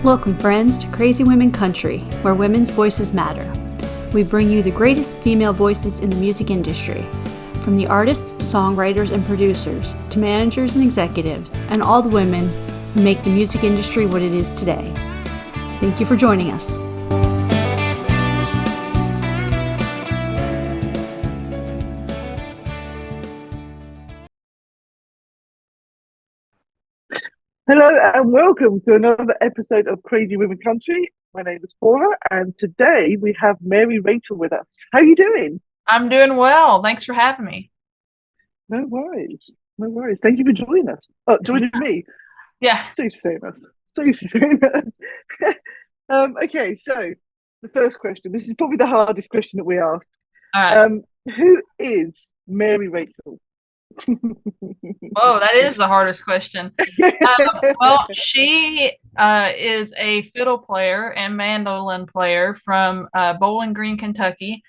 Welcome, friends, to Crazy Women Country, where women's voices matter. We bring you the greatest female voices in the music industry, from the artists, songwriters, and producers, to managers and executives, and all the women who make the music industry what it is today. Thank you for joining us. Hello and welcome to another episode of Crazy Women Country. My name is Paula and today we have Mary Rachel with us. How are you doing? I'm doing well. Thanks for having me. No worries. No worries. Thank you for joining us. Oh, joining me. Yeah. So used to saying us. So used to saying us. Okay, so the first question. This is probably the hardest question that we ask. All right. Who is Mary Rachel? Whoa, that is the hardest question. Well, she is a fiddle player and mandolin player from Bowling Green, Kentucky.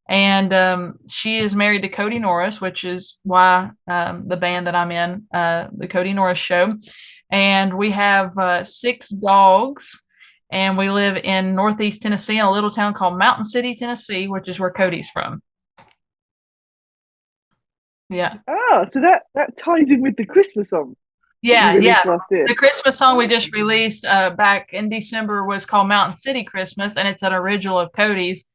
And she is married to Kody Norris, which is why the band that I'm in, the Kody Norris Show. And we have 6 dogs. And we live in Northeast Tennessee in a little town called Mountain City, Tennessee, which is where Kody's from. Yeah. So that ties in with the Christmas song. Yeah. The Christmas song we just released back in December was called Mountain City Christmas, and it's an original of Kody's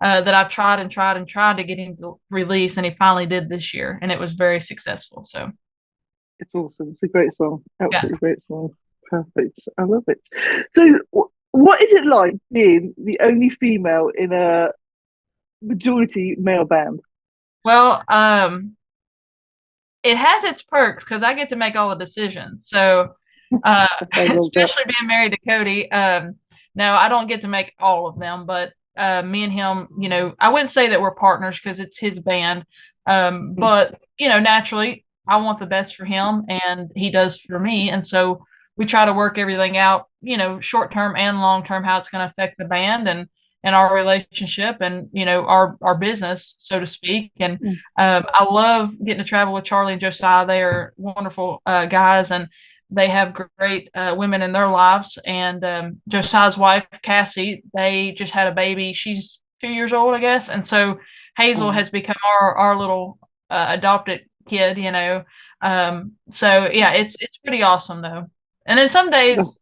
that I've tried to get him to release, and he finally did this year, and it was very successful. So it's awesome. It's a great song. Absolutely great song. Perfect. I love it. So what is it like being the only female in a majority male band? Well, it has its perks because I get to make all the decisions. So, especially being married to Kody, no, I don't get to make all of them, but me and him, I wouldn't say that we're partners because it's his band. But, naturally, I want the best for him and he does for me. And so we try to work everything out, short term and long term, how it's going to affect the band and our relationship and our business, so to speak. And I love getting to travel with Charlie and Josiah. They are wonderful guys, and they have great women in their lives. And Josiah's wife, Cassie, they just had a baby. She's 2 years old, I guess. And so Hazel has become our little adopted kid. So yeah, it's pretty awesome though. And then some days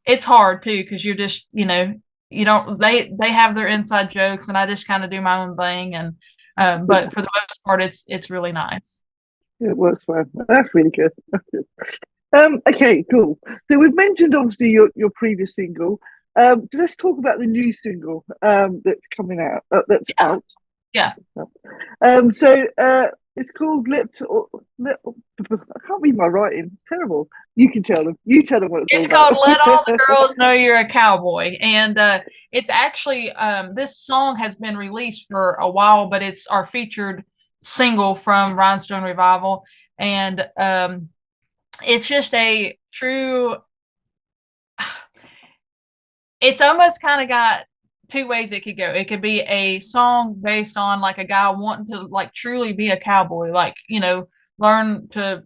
it's hard too because you're just they have their inside jokes and I just kind of do my own thing, and but for the most part it's really nice. It works well. That's really good. Okay, cool. So we've mentioned obviously your previous single. So let's talk about the new single that's coming out. Out. Yeah. So it's called I can't read my writing. It's terrible. You can tell them. You tell them what it's called. Let All the Girls Know You're a Cowboy. And it's actually, this song has been released for a while, but it's our featured single from Rhinestone Revival. And it's just a true, it's almost kind of got 2 ways it could go. It could be a song based on like a guy wanting to like truly be a cowboy, like, learn to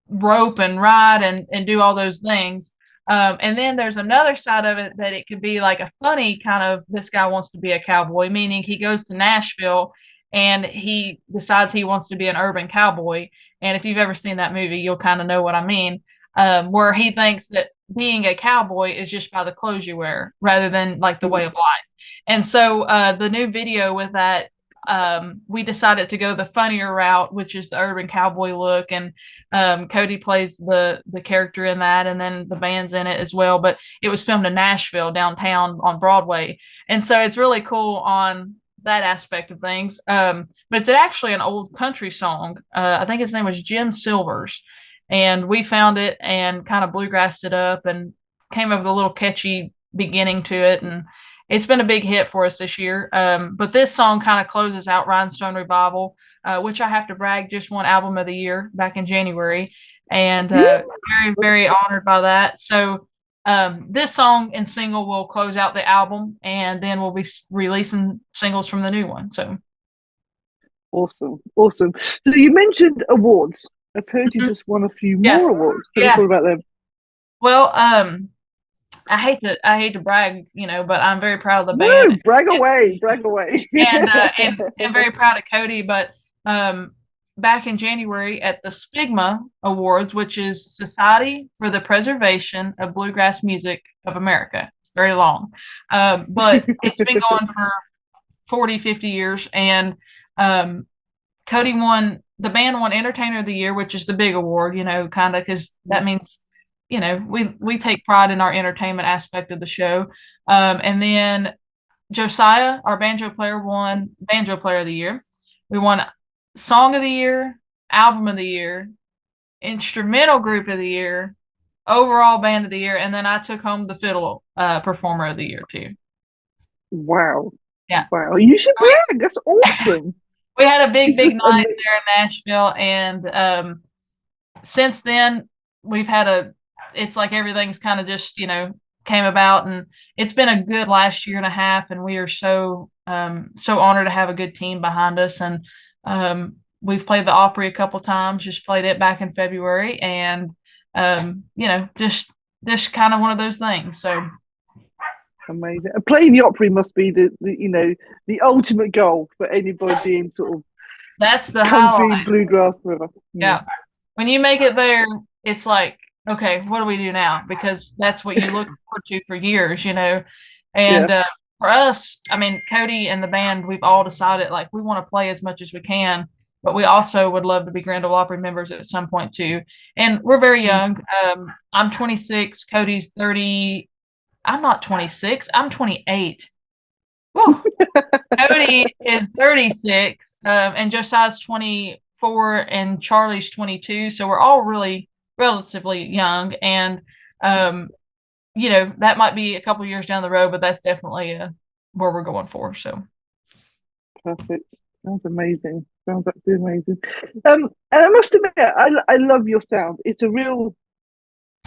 rope and ride and do all those things. And then there's another side of it that it could be like a funny kind of, this guy wants to be a cowboy, meaning he goes to Nashville and he decides he wants to be an urban cowboy. And if you've ever seen that movie, you'll kind of know what I mean, where he thinks that being a cowboy is just by the clothes you wear rather than like the way of life. And so the new video with that, we decided to go the funnier route, which is the urban cowboy look, and Kody plays the character in that, and then the band's in it as well. But it was filmed in Nashville downtown on Broadway, and so it's really cool on that aspect of things. But it's actually an old country song. I think his name was Jim Silvers, and we found it and kind of bluegrassed it up and came up with a little catchy beginning to it, and it's been a big hit for us this year. But this song kind of closes out Rhinestone Revival, which I have to brag, just won Album of the Year back in January, and very, very honored by that. So this song and single will close out the album, and then we'll be releasing singles from the new one. So awesome. So you mentioned awards. I've heard you just won a few more awards. Tell us all about them. Well, I hate to brag, but I'm very proud of the No, band. brag away, brag away. And very proud of Kody. But back in January at the SPIGMA Awards, which is Society for the Preservation of Bluegrass Music of America. It's very long, but it's been going for 40, 50 years. And the band won Entertainer of the Year, which is the big award, kind of, because that means, we take pride in our entertainment aspect of the show. And then Josiah, our banjo player, won Banjo Player of the Year. We won Song of the Year, Album of the Year, Instrumental Group of the Year, Overall Band of the Year, and then I took home the Fiddle Performer of the Year too. Wow. Yeah. Wow. You should brag. That's awesome. We had a big night there in Nashville, and since then we've had it's like everything's kind of just, came about, and it's been a good last year and a half, and we are so honored to have a good team behind us. And we've played the Opry a couple times, just played it back in February, and just kind of one of those things. So amazing. Playing the Opry must be the ultimate goal for anybody in sort of that's the country highlight. Bluegrass river. Yeah. When you make it there, it's like, okay, what do we do now? Because that's what you look forward to for years, And for us, I mean, Kody and the band, we've all decided like we want to play as much as we can, but we also would love to be Grand Ole Opry members at some point too. And we're very young. I'm 26. Cody's 30. I'm not 26. I'm 28. Kody is 36, and Josiah's 24, and Charlie's 22. So we're all really relatively young, and that might be a couple years down the road, but that's definitely where we're going for. So perfect. Sounds amazing. Sounds absolutely amazing. And I must admit, I love your sound. It's a real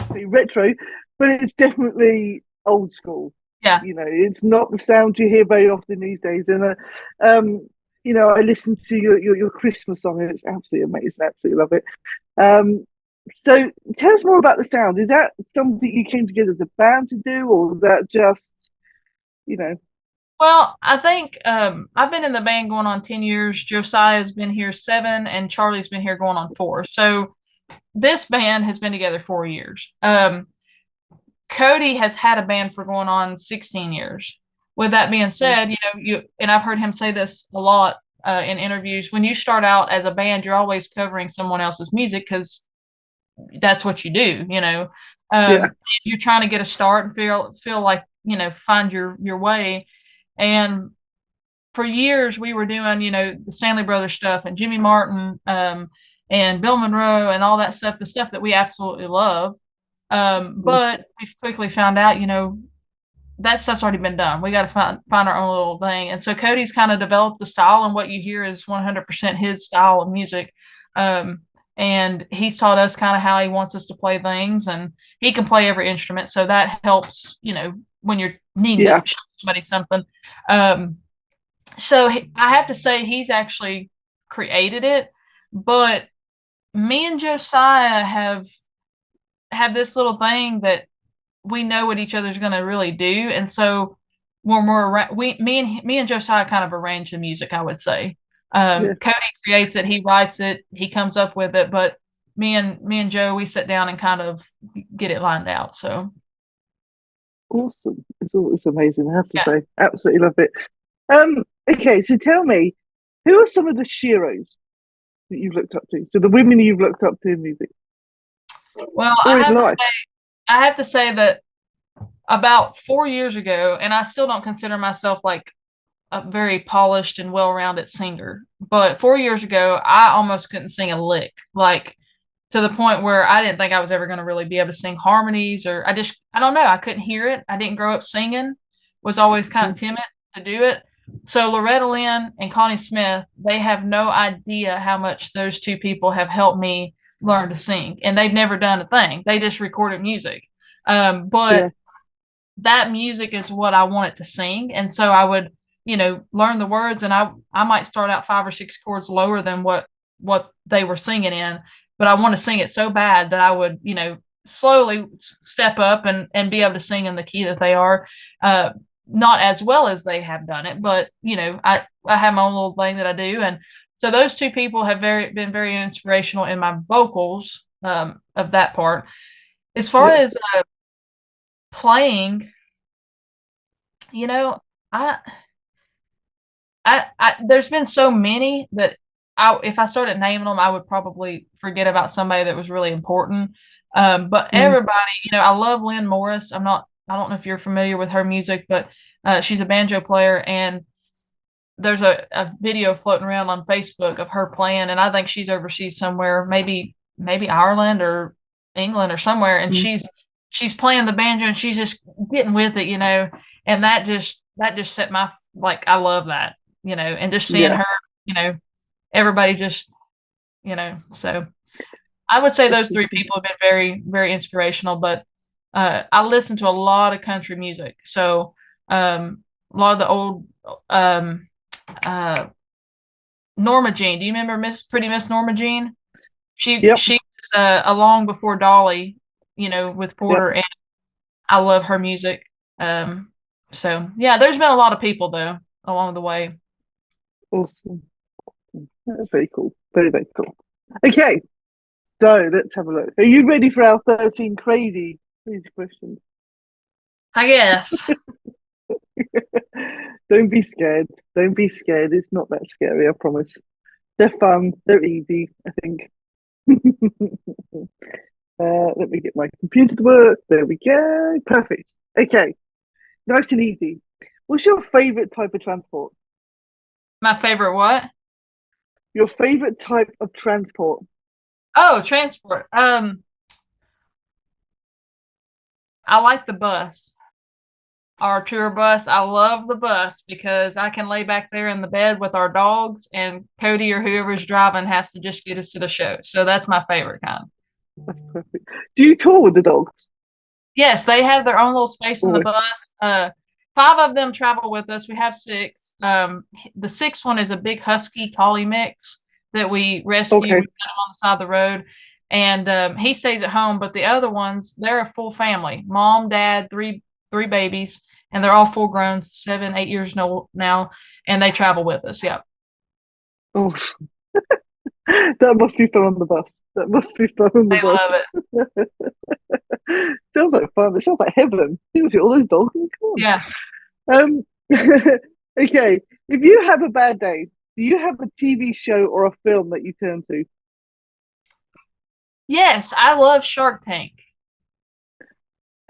retro, but it's definitely old school. Yeah. It's not the sound you hear very often these days. And I listened to your Christmas song, and it's absolutely amazing. Absolutely love it. So tell us more about the sound. Is that something you came together as a band to do, or was that just, Well, I think I've been in the band going on 10 years. Josiah's been here 7, and Charlie's been here going on 4. So this band has been together 4 years. Kody has had a band for going on 16 years. With that being said, and I've heard him say this a lot in interviews, when you start out as a band, you're always covering someone else's music because that's what you do, You're trying to get a start and feel like, find your way. And for years we were doing, the Stanley Brothers stuff and Jimmy Martin and Bill Monroe and all that stuff, the stuff that we absolutely love. But we've quickly found out, that stuff's already been done. We got to find our own little thing. And so Kody's kind of developed the style, and what you hear is 100% his style of music. And he's taught us kind of how he wants us to play things, and he can play every instrument. So that helps, when you're needing to show somebody something. So I have to say he's actually created it, but me and Josiah have this little thing that we know what each other's going to really do. And so when me and Josiah kind of arrange the music, I would say. Kody creates it, he writes it, he comes up with it, but me and Joe, we sit down and kind of get it lined out. So awesome. It's amazing, I have to say. Absolutely love it. Okay, so tell me, who are some of the sheroes that you've looked up to? So the women you've looked up to in music. Well, I have to say that about 4 years ago, and I still don't consider myself like a very polished and well-rounded singer, but 4 years ago, I almost couldn't sing a lick, like to the point where I didn't think I was ever going to really be able to sing harmonies, or I don't know. I couldn't hear it. I didn't grow up singing, was always kind of timid to do it. So Loretta Lynn and Connie Smith, they have no idea how much those two people have helped me learn to sing, and they've never done a thing. They just recorded music. But that music is what I wanted to sing. And so I would, learn the words, and I might start out 5 or 6 chords lower than what they were singing in, but I want to sing it so bad that I would, slowly step up and be able to sing in the key that they are. Not as well as they have done it, but I have my own little thing that I do. And so those two people have been very inspirational in my vocals, of that part. As far as playing, I, there's been so many that if I started naming them, I would probably forget about somebody that was really important. But everybody, I love Lynn Morris. I don't know if you're familiar with her music, but she's a banjo player, and there's a video floating around on Facebook of her playing, and I think she's overseas somewhere, maybe Ireland or England or somewhere, and she's playing the banjo and she's just getting with it, and that just set my, like, I love that, and just seeing her, everybody just, so I would say those three people have been very, very inspirational. But I listen to a lot of country music, so a lot of the old uh, Norma Jean. Do you remember Pretty Miss Norma Jean? She was along before Dolly, with Porter, and I love her music. So yeah, there's been a lot of people though along the way. Awesome. That's very cool. Very, very cool. Okay, so let's have a look. Are you ready for our 13 crazy questions? I guess. Don't be scared. Don't be scared. It's not that scary, I promise. They're fun. They're easy, I think. Let me get my computer to work. There we go. Perfect. Okay. Nice and easy. What's your favorite type of transport? My favorite what? Your favorite type of transport? Oh, transport. I like the bus. Our tour bus. I love the bus because I can lay back there in the bed with our dogs, and Kody or whoever's driving has to just get us to the show. So that's my favorite kind. That's perfect. Do you tour with the dogs? Yes, they have their own little space in the bus. 5 of them travel with us. We have 6. The 6th one is a big husky collie mix that we rescue. We put him on the side of the road, and he stays at home. But the other ones, they're a full family: mom, dad, three babies, and they're all full grown, 7, 8 years old now, and they travel with us. Yeah. Oh, that must be fun on the bus. That must be fun on the bus. Love it. Sounds like fun. It sounds like heaven. Seriously, all those dogs. Come on. Yeah. Okay. If you have a bad day, do you have a TV show or a film that you turn to? Yes, I love Shark Tank.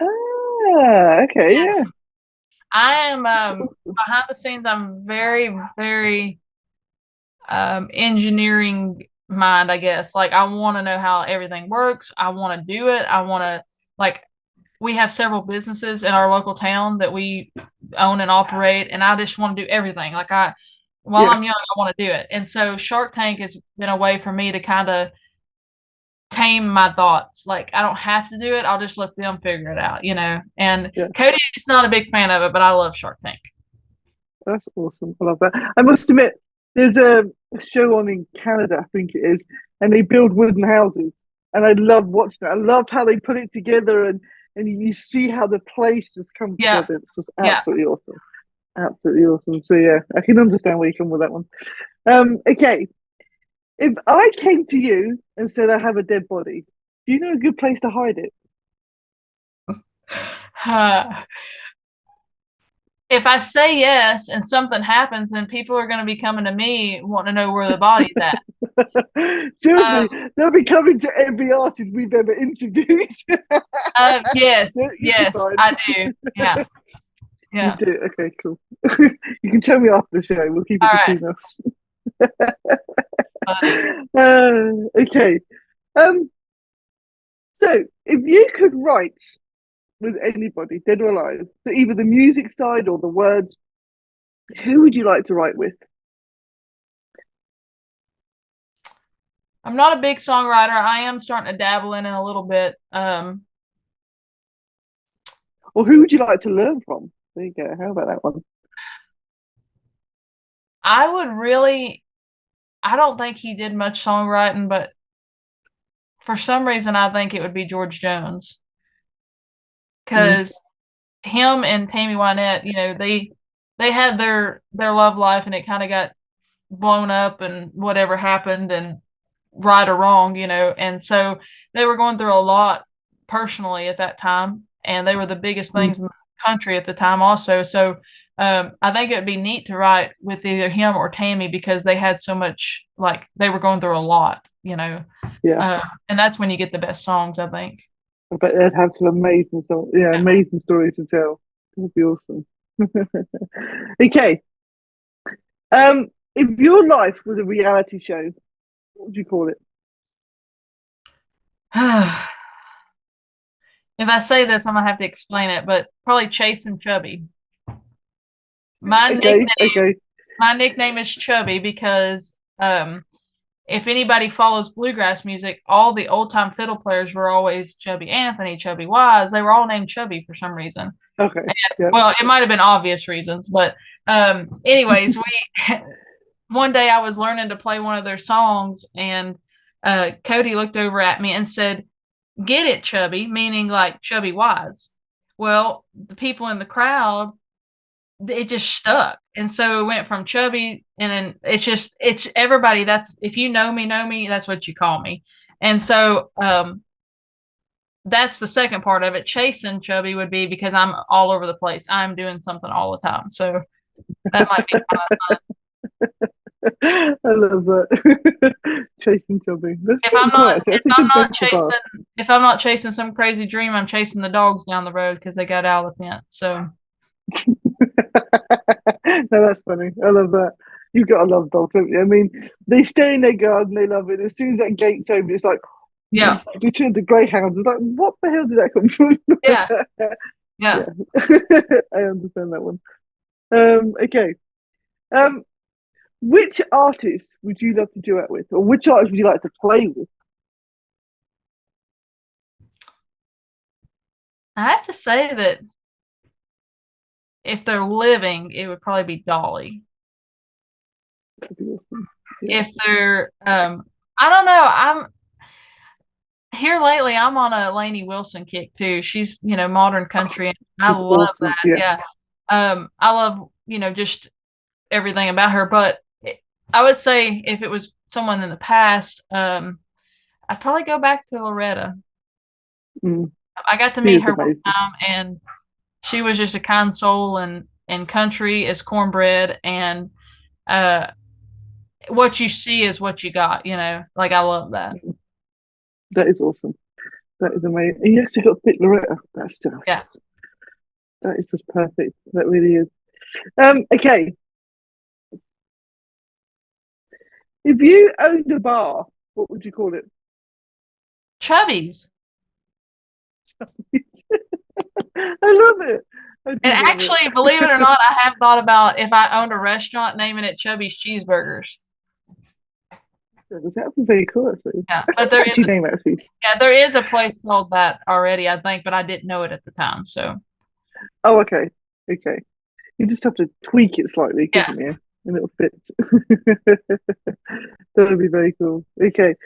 Ah, okay, yeah. I am behind the scenes. I'm very, very engineering mind, I guess. Like, I want to know how everything works. I want to do it. I want to, like, we have several businesses in our local town that we own and operate, and I just want to do everything. Like, while I'm young, I want to do it. And so Shark Tank has been a way for me to kind of tame my thoughts. Like, I don't have to do it. I'll just let them figure it out, And Kody is not a big fan of it, but I love Shark Tank. That's awesome. I love that. I must admit, there's a show on in Canada, I think it is, and they build wooden houses. And I love watching it. I love how they put it together, and you see how the place just comes together. It's just absolutely awesome. Absolutely awesome. So yeah, I can understand where you come with that one. Okay. If I came to you and said I have a dead body, do you know a good place to hide it? If I say yes and something happens, then people are going to be coming to me wanting to know where the body's at. Seriously, they'll be coming to every artist we've ever interviewed. Yes, I do. Yeah. You do? Okay, cool. You can tell me after the show. We'll keep it between us. Okay. So if you could write with anybody, dead or alive, so either the music side or the words, who would you like to write with? I'm not a big songwriter. I am starting to dabble in it a little bit. Or who would you like to learn from? There you go. How about that one? I don't think he did much songwriting, but for some reason, I think it would be George Jones, because him and Tammy Wynette, they had their love life, and it kind of got blown up, and whatever happened, and right or wrong, and so they were going through a lot personally at that time, and they were the biggest things in the country at the time also. So I think it would be neat to write with either him or Tammy, because they had so much, like, they were going through a lot, and that's when you get the best songs, I think. I bet they'd have some amazing songs, amazing stories to tell. That'd be awesome. Okay. If your life was a reality show, what would you call it? If I say this, I'm gonna have to explain it, but probably Chasing Chubby. My nickname is Chubby because if anybody follows bluegrass music, all the old time fiddle players were always Chubby Anthony, Chubby Wise. They were all named Chubby for some reason. Okay. Well, it might have been obvious reasons, but anyways, one day I was learning to play one of their songs, and Kody looked over at me and said, "Get it, Chubby," meaning like Chubby Wise. Well, the people in the crowd, it just stuck, and so it went from Chubby, and then it's everybody. That's, if you know me, that's what you call me. And so that's the second part of it. Chasing Chubby would be because I'm all over the place. I'm doing something all the time, so that might be kind of fun. I love that. Chasing Chubby. If I'm not chasing some crazy dream, I'm chasing the dogs down the road because they got out of the fence. So no, that's funny. I love that. You've got to love dogs, don't you? I mean, they stay in their garden, they love it. As soon as that gate's open, it's like, they turned to greyhounds. It's like, what the hell did that come from? Yeah. I understand that one. Okay. Which artist would you love to duet with, or which artist would you like to play with? I have to say that if they're living, it would probably be Dolly. That'd be awesome. Yeah. If they're, I don't know. I'm here lately. I'm on a Lainey Wilson kick too. She's, modern country, and I love awesome. that. Yeah. I love, just everything about her. But I would say if it was someone in the past, I'd probably go back to Loretta. I got to meet her one time, and she was just a kind soul, and country is cornbread, and what you see is what you got, like, I love that. That is awesome. That is amazing. And you actually got to pick Loretta. That's just, that is just perfect. That really is. Okay. If you owned a bar, what would you call it? Chubby's. I love it. And actually, believe it or not, I have thought about if I owned a restaurant, naming it Chubby's Cheeseburgers. That would be very cool, actually. Yeah, but there is a place called that already, I think, but I didn't know it at the time. So. Oh, okay. Okay. You just have to tweak it slightly, couldn't you? And it'll fit. That would be very cool. Okay.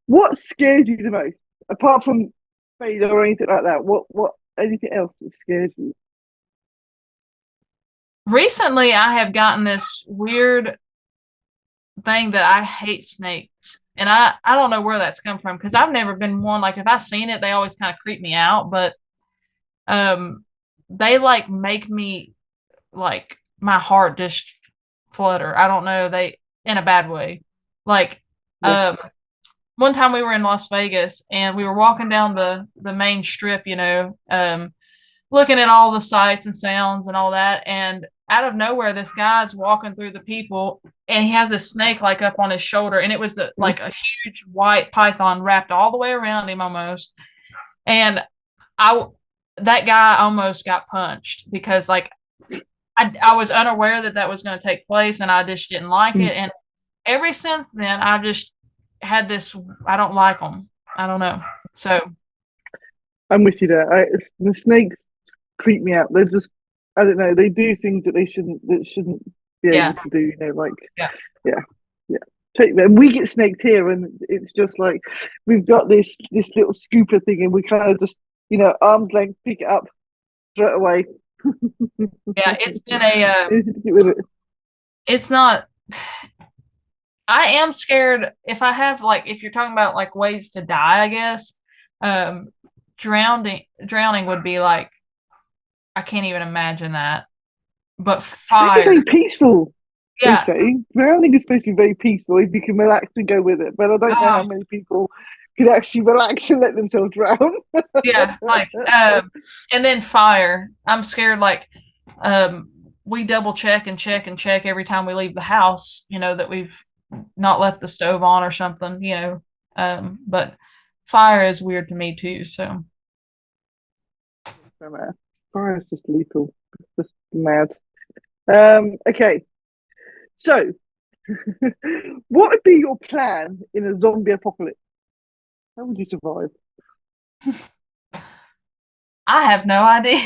What scares you the most? Apart from failure or anything like that, what anything else that scares you? Recently, I have gotten this weird thing that I hate snakes. And I don't know where that's come from, because I've never been one, like, if I've seen it, they always kind of creep me out. But they like make me, like, my heart just flutter. I don't know, they, in a bad way. Like, one time we were in Las Vegas, and we were walking down the main strip, looking at all the sights and sounds and all that. And out of nowhere, this guy's walking through the people, and he has a snake like up on his shoulder, and it was like a huge white python wrapped all the way around him almost. And that guy almost got punched, because, like, I was unaware that was going to take place, and I just didn't like it. And ever since then, I've just had this, I don't like them. I don't know. So I'm with you there. The snakes creep me out. They're just, I don't know, they do things that they shouldn't be able to do, like, yeah. We get snaked here, and it's just like we've got this little scooper thing, and we kind of just arm's length pick it up, throw it away. Yeah, it's been it's not. I am scared if I have if you're talking about like ways to die, I guess. Drowning would be like, I can't even imagine that. But fire, it's very peaceful. Yeah, they say drowning is supposed to be very peaceful if you can relax and go with it. But I don't know how many people can actually relax and let themselves drown. Yeah, and then fire. I'm scared. We double check and check and check every time we leave the house. That we've not left the stove on or something. But fire is weird to me too. So Fire is just lethal. It's just mad. Okay. So, what would be your plan in a zombie apocalypse? How would you survive? I have no idea.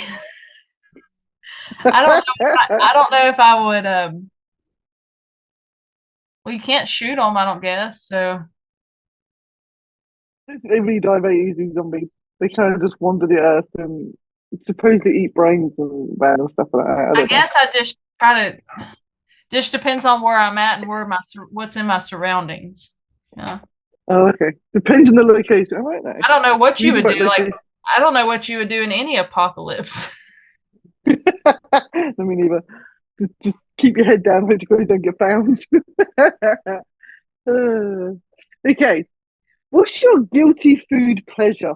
I don't know. I don't know if I would. Well, you can't shoot them, I don't guess. So they really die very easy. Zombies. They kind of just wander the earth and supposedly eat brains and random stuff like that. I guess I just try to. Just depends on where I'm at and what's in my surroundings. Yeah. Oh, okay. Depends on the location. I might know. I don't know what you would do. I don't know what you would do in any apocalypse. I mean, either just keep your head down, hope you don't get found. Okay. What's your guilty food pleasure?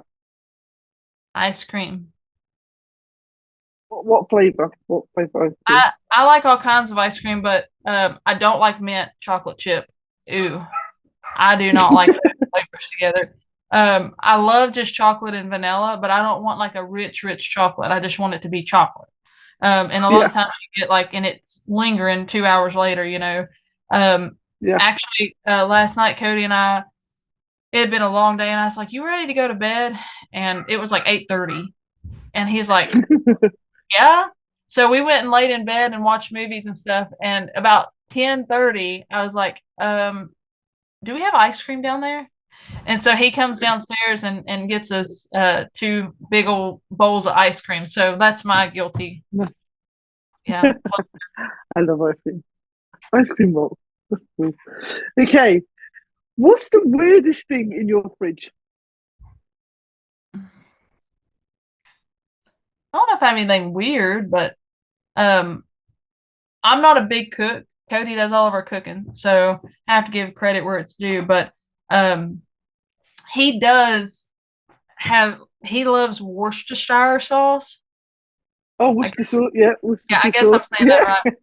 Ice cream. What flavor? What flavor? I like all kinds of ice cream, but I don't like mint chocolate chip. Ooh, I do not like those flavors together. I love just chocolate and vanilla, but I don't want like a rich chocolate. I just want it to be chocolate. And a lot of times you get and it's lingering 2 hours later. Actually, last night Kody and I, it had been a long day, and I was like, "You ready to go to bed?" And it was like 8:30, and he's like, yeah. So we went and laid in bed and watched movies and stuff. And about 10:30, I was like, do we have ice cream down there? And so he comes downstairs and gets us 2 big old bowls of ice cream. So that's my guilty. Yeah. I love ice cream. Ice cream bowl. That's cool. Okay. What's the weirdest thing in your fridge? I don't know if I have anything weird, but I'm not a big cook. Kody does all of our cooking, so I have to give credit where it's due. But he loves Worcestershire sauce. Oh, Worcestershire sauce, yeah. Yeah, I guess I'm saying that right.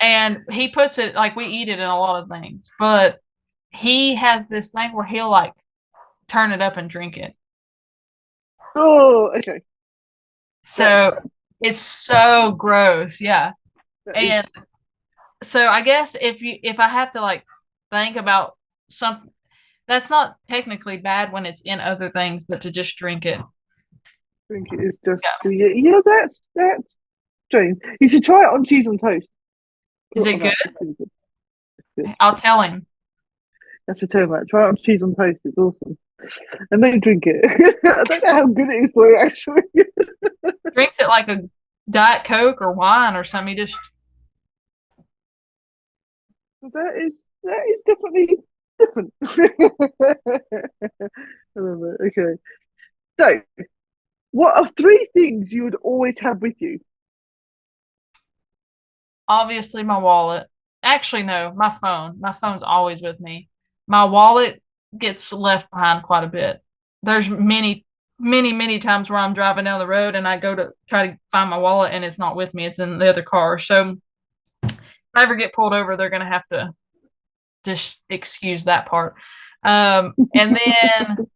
And he puts it we eat it in a lot of things, but he has this thing where he'll turn it up and drink it. Oh, okay. So it's so gross, yeah. And so I guess if I have to think about something that's not technically bad when it's in other things, but to just drink it. Drink it is just that's strange. You should try it on cheese on toast. Is it good? I'll tell him. That's a tell him. Try it on cheese on toast. It's awesome. And then drink it. I don't know how good it is for you actually. Drinks it like a Diet Coke or wine or something. He just that is definitely different. I love it. Okay. So, what are 3 things you would always have with you? Obviously, my wallet. Actually, no, my phone. My phone's always with me. My wallet gets left behind quite a bit. There's many times where I'm driving down the road and I go to try to find my wallet and it's not with me. It's in the other car. So if I ever get pulled over, they're going to have to just excuse that part. And then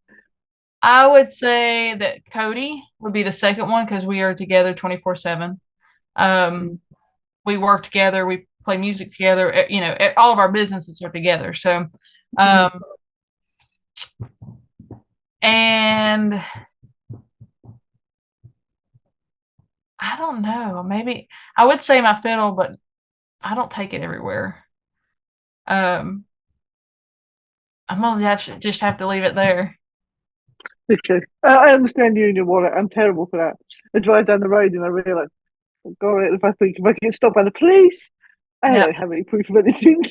I would say that Kody would be the second one because we are together 24/7. We work together. We play music together. All of our businesses are together. So, and I don't know. Maybe I would say my fiddle, but I don't take it everywhere. I'm gonna just have to leave it there. Okay. I understand you and your wallet. I'm terrible for that. I drive down the road and I realise, oh, God, if I get stopped by the police, I Yeah. don't have any proof of anything.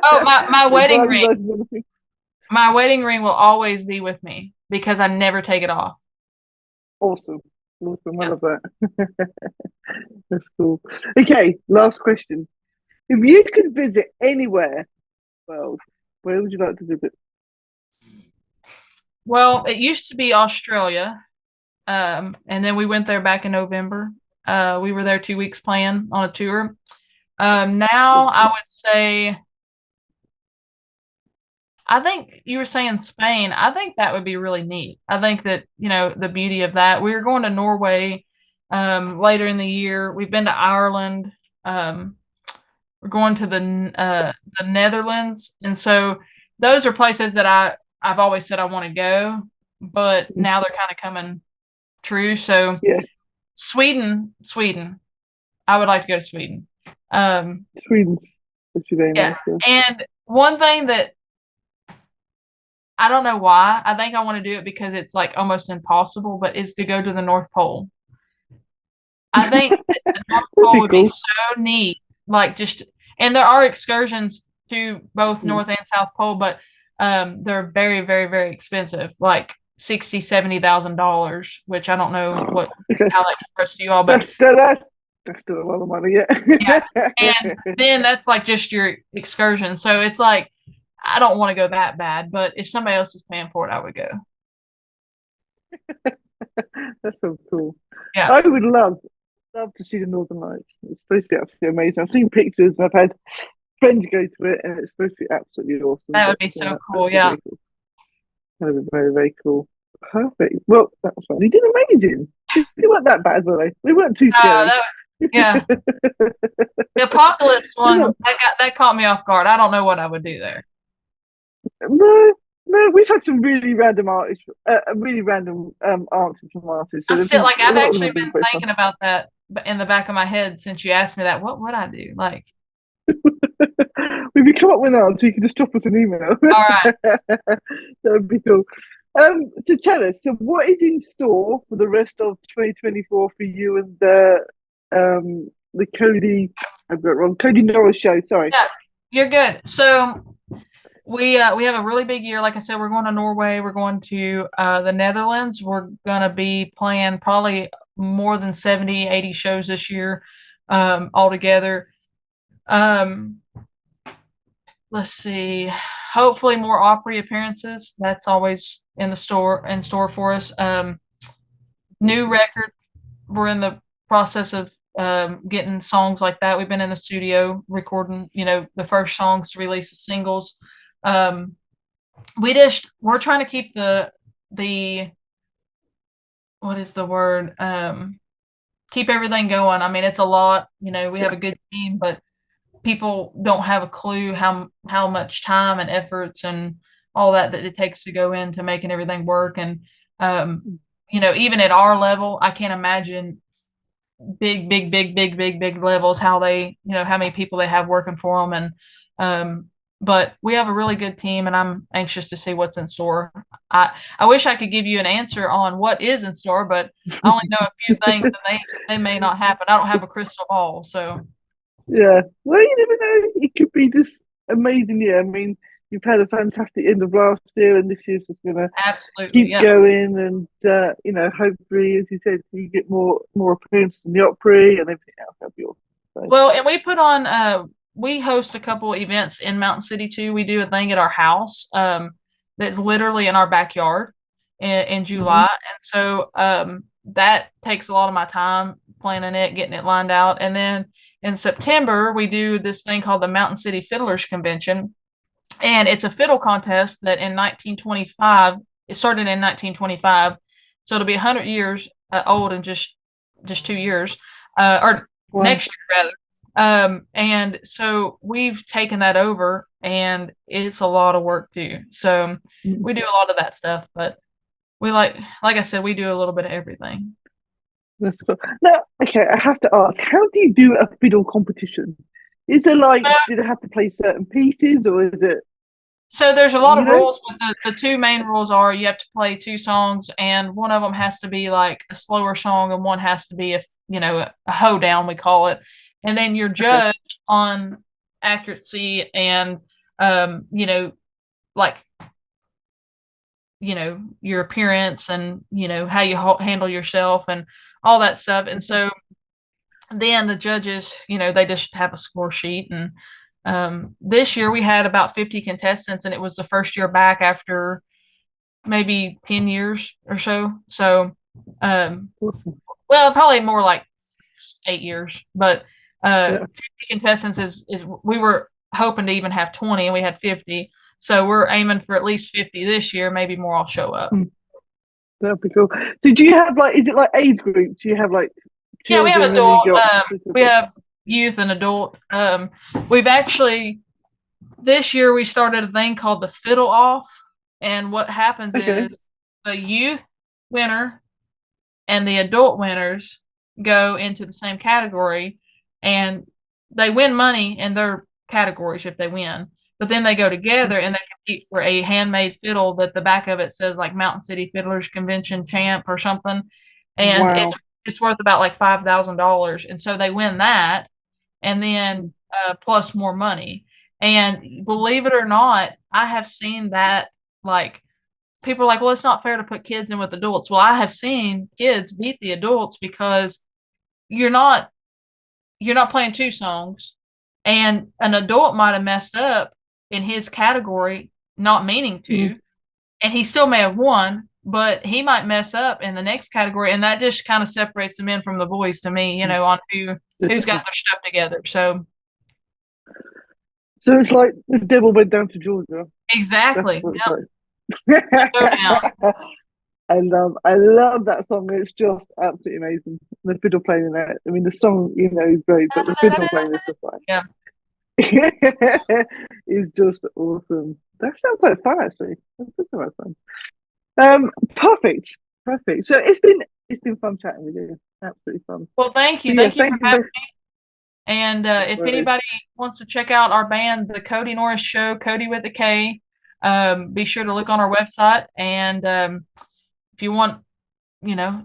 Oh, my No wedding driver's ring. license or anything. My wedding ring will always be with me because I never take it off. Awesome. Awesome. I Yeah. love that. That's cool. Okay, last question. If you could visit anywhere, well, where would you like to visit? Well, it used to be Australia, and then we went there back in November. We were there 2 weeks playing on a tour. Now I Awesome. would say, I think you were saying Spain. I think that would be really neat. I think that, the beauty of that. We were going to Norway later in the year. We've been to Ireland. Um, we're going to the Netherlands, and so those are places that I've always said I want to go, but now they're kind of coming true. So Yeah, Sweden, I would like to go to Sweden. Um, Sweden's actually very yeah, nice. Yeah. and one thing that I don't know why I think I want to do it because it's like almost impossible, but is to go to the North Pole. I think that the North That'd Pole be would be cool. so neat. Like and there are excursions to both Mm. North and South Pole, but they're very, very, very expensive, like $60,000, $70,000, which I don't know Okay, how that compares to you all, but that's still a lot of money. yeah. Yeah. And then that's like just your excursion. So it's like I don't want to go that bad, but if somebody else is paying for it, I would go. That's so cool. Yeah. I would love to see the Northern Lights. It's supposed to be absolutely amazing. I've seen pictures and I've had friends go to it, and it's supposed to be absolutely awesome. That would But be yeah, so that'd cool. be Yeah. very cool. That'd be very, very cool. Perfect. Well, that was fun. You did amazing. They weren't that bad, were they? They weren't too scary. That, yeah. The apocalypse They're one not. that caught me off guard. I don't know what I would do there. No, no. We've had some really random artists, really random answers from artists. So I they've still been like a I've lot of them actually have been been quite fun. thinking about that in the back of my head since you asked me that. What would I do? Like, If you come up with an answer, you can just drop us an email. all right. That would be cool. So tell us, so what is in store for the rest of 2024 for you and the Kody, I've got it wrong, Kody Norris Show, sorry. Yeah, you're good. So we have a really big year. Like I said, we're going to Norway. We're going to the Netherlands. We're gonna be playing probably more than 70, 80 shows this year, altogether. Um, let's see. Hopefully more Opry appearances. That's always in store for us. New record. We're in the process of getting songs like that. We've been in the studio recording, the first songs to release the singles. Um, we're trying to keep the what is the word? Keep everything going. I mean, it's a lot. We have a good team, but people don't have a clue how much time and efforts and all that it takes to go into making everything work. And even at our level, I can't imagine big, big, big, big, big, big levels, how many people they have working for them. And, but we have a really good team and I'm anxious to see what's in store. I wish I could give you an answer on what is in store, but I only know a few things and they may not happen. I don't have a crystal ball. So Yeah, well, you never know. It could be this amazing year. I mean, you've had a fantastic end of last year, and this year's just gonna absolutely. keep Yeah. going. And hopefully, as you said, you get more appearances in the Opry and everything else. That'd be awesome. So, Well, and we put on, we host a couple events in Mountain City too. We do a thing at our house that's literally in our backyard in July. mhm. And so that takes a lot of my time planning it, getting it lined out. And then in September, we do this thing called the Mountain City Fiddlers Convention. And it's a fiddle contest that in 1925, it started in 1925. So it'll be 100 years old in just 2 years, or Wow, next year rather. And so we've taken that over and it's a lot of work too. So mm, we do a lot of that stuff, but we like I said, we do a little bit of everything. that's cool. Now, okay, I have to ask, how do you do a fiddle competition? Is it like, Uh, do they have to play certain pieces, or is it So there's a lot of rules, but the two main rules are you have to play 2 songs, and one of them has to be like a slower song, and one has to be a hoedown, we call it. And then you're judged on accuracy and your appearance and how you handle yourself and all that stuff. And so then the judges, they just have a score sheet. And this year we had about 50 contestants, and it was the first year back after maybe 10 years or so. So well, probably more like 8 years, but 50 contestants is we were hoping to even have 20, and we had 50. So we're aiming for at least 50 this year. Maybe more will show up. That'd be cool. So do you have is it like age groups? Do you have yeah, we have adult, we have youth and adult. We've actually, this year we started a thing called the Fiddle Off. And what happens is the youth winner and the adult winners go into the same category, and they win money in their categories if they win. But then they go together and they compete for a handmade fiddle that the back of it says like Mountain City Fiddlers Convention Champ or something. And it's worth about like $5,000. And so they win that, and then plus more money. And believe it or not, I have seen that, like, people are like, well, it's not fair to put kids in with adults. Well, I have seen kids beat the adults because you're not playing 2 songs, and an adult might have messed up in his category, not meaning to, and he still may have won, but he might mess up in the next category, and that just kind of separates the men from the boys to me, on who's got their stuff together. So it's like the devil went down to Georgia. Exactly. I love that song. It's just absolutely amazing. The fiddle playing in that. I mean, the song, is great, but the fiddle playing is just like, is just awesome. That sounds like fun, actually. That sounds like fun. Perfect. So it's been fun chatting with you. Absolutely fun. Well, thank you. Thank you for having me. And if anybody wants to check out our band, the Kody Norris Show, Kody with a K, be sure to look on our website. And if you want,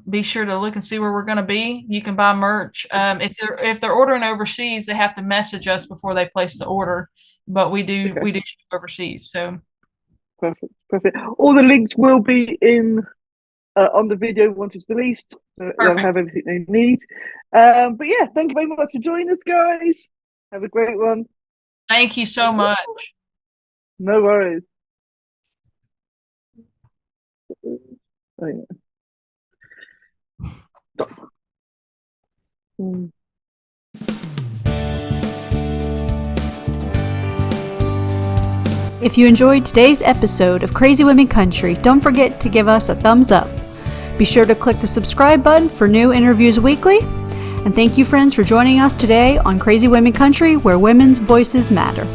be sure to look and see where we're going to be. You can buy merch. If they're ordering overseas, they have to message us before they place the order. But we do ship overseas. So perfect. All the links will be in on the video once it's released. They'll have everything they need. But yeah, thank you very much for joining us, guys. Have a great one. Thank you so much. No worries. Oh, yeah. If you enjoyed today's episode of Crazy Women Country, don't forget to give us a thumbs up. Be sure to click the subscribe button for new interviews weekly. And thank you, friends, for joining us today on Crazy Women Country, where women's voices matter.